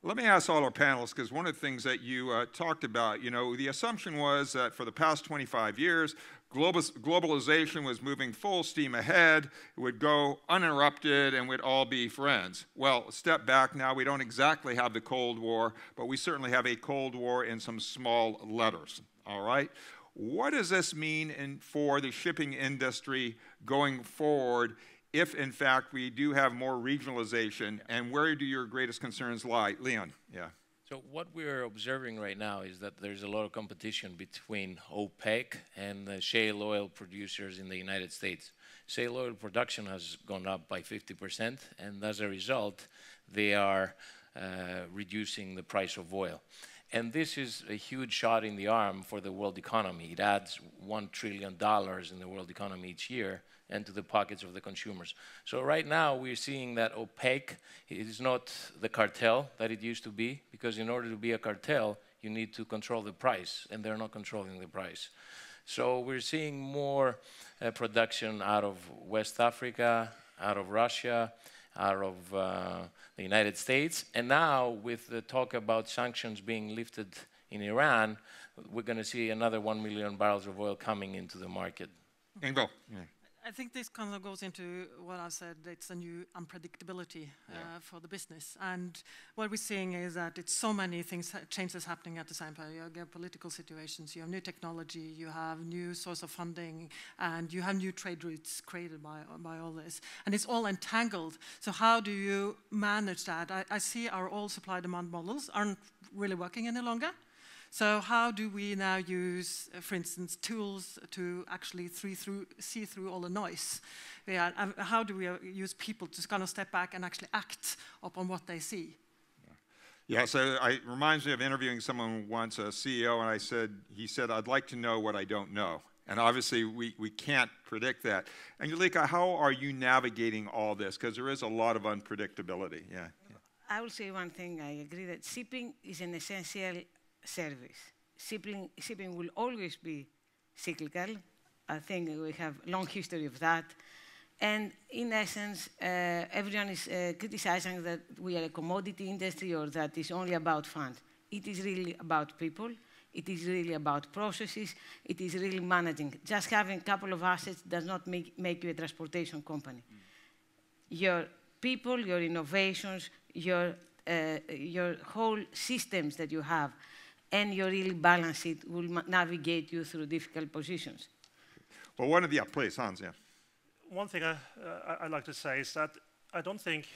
Let me ask all our panelists, because one of the things that you talked about, the assumption was that for the past 25 years, globalization was moving full steam ahead, it would go uninterrupted, and we'd all be friends. Well, step back now, we don't exactly have the Cold War, but we certainly have a Cold War in some small letters, all right? What does this mean for the shipping industry going forward if, in fact, we do have more regionalization, and where do your greatest concerns lie? Leon, yeah. So what we're observing right now is that there's a lot of competition between OPEC and the shale oil producers in the United States. Shale oil production has gone up by 50%, and as a result, they are reducing the price of oil. And this is a huge shot in the arm for the world economy. It adds $1 trillion in the world economy each year and to the pockets of the consumers. So right now we're seeing that OPEC is not the cartel that it used to be, because in order to be a cartel, you need to control the price, and they're not controlling the price. So we're seeing more production out of West Africa, out of Russia, out of the United States. And now with the talk about sanctions being lifted in Iran, we're going to see another 1 million barrels of oil coming into the market. Ingo. Yeah. I think this kind of goes into what I said, it's a new unpredictability for the business. And what we're seeing is that it's so many things, changes happening at the same time. You have geopolitical situations, you have new technology, you have new source of funding, and you have new trade routes created by all this. And it's all entangled. So how do you manage that? I see our oil supply demand models aren't really working any longer. So how do we now use, for instance, tools to actually see through all the noise? How do we use people to kind of step back and actually act upon what they see? Yeah, so it reminds me of interviewing someone once, a CEO, and he said, I'd like to know what I don't know. And obviously, we can't predict that. And Julika, how are you navigating all this? Because there is a lot of unpredictability. Yeah. I will say one thing. I agree that shipping is an essential service. Shipping will always be cyclical. I think we have a long history of that. And in essence, everyone is criticizing that we are a commodity industry or that it's only about funds. It is really about people. It is really about processes. It is really managing. Just having a couple of assets does not make you a transportation company. Your people, your innovations, your whole systems that you have, and you really balance it, will navigate you through difficult positions. Well, please, Hans, yeah. One thing I'd like to say is that I don't think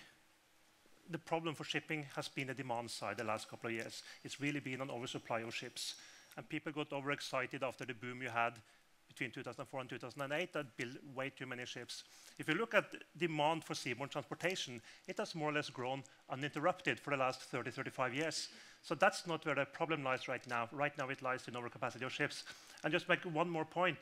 the problem for shipping has been the demand side the last couple of years. It's really been an oversupply of ships. And people got overexcited after the boom you had between 2004 and 2008 that built way too many ships. If you look at demand for seaborne transportation, it has more or less grown uninterrupted for the last 30, 35 years. So that's not where the problem lies right now. Right now it lies in overcapacity of ships. And just make one more point.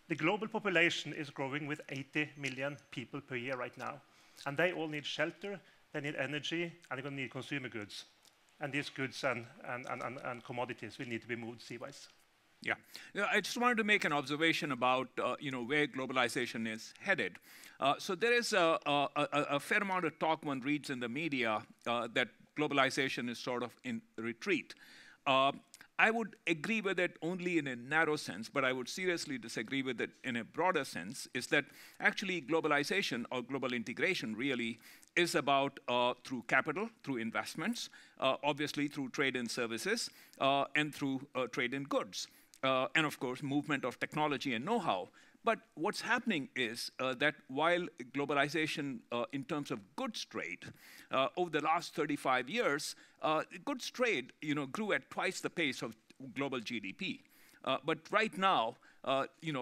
The global population is growing with 80 million people per year right now. And they all need shelter, they need energy, and they're going to need consumer goods. And these goods and commodities will need to be moved seaways. Yeah, I just wanted to make an observation about where globalization is headed. So there is a fair amount of talk one reads in the media that globalization is sort of in retreat. I would agree with it only in a narrow sense, but I would seriously disagree with it in a broader sense, is that actually globalization or global integration really is about through capital, through investments, obviously through trade in services, and through trade in goods. And of course, movement of technology and know-how. But what's happening is that while globalization in terms of goods trade, over the last 35 years, goods trade grew at twice the pace of global GDP. But right now,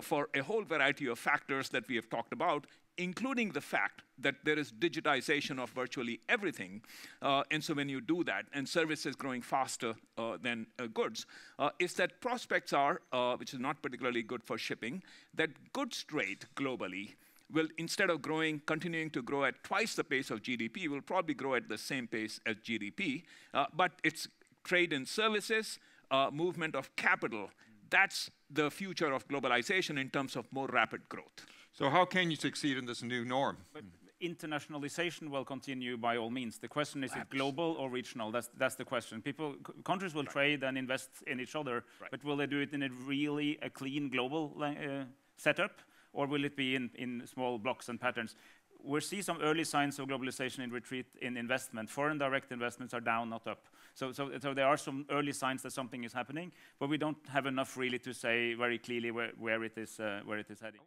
for a whole variety of factors that we have talked about, including the fact that there is digitization of virtually everything. And so when you do that, and services growing faster than goods, is that prospects are, which is not particularly good for shipping, that goods trade globally will, instead of continuing to grow at twice the pace of GDP, will probably grow at the same pace as GDP. But it's trade in services, movement of capital. That's the future of globalization in terms of more rapid growth. So how can you succeed in this new norm? But internationalization will continue by all means. The question is it global or regional? That's the question. Countries will trade and invest in each other, but will they do it in a really clean global setup, or will it be in small blocks and patterns? We see some early signs of globalization in retreat in investment. Foreign direct investments are down, not up. So there are some early signs that something is happening, but we don't have enough really to say very clearly where it is heading.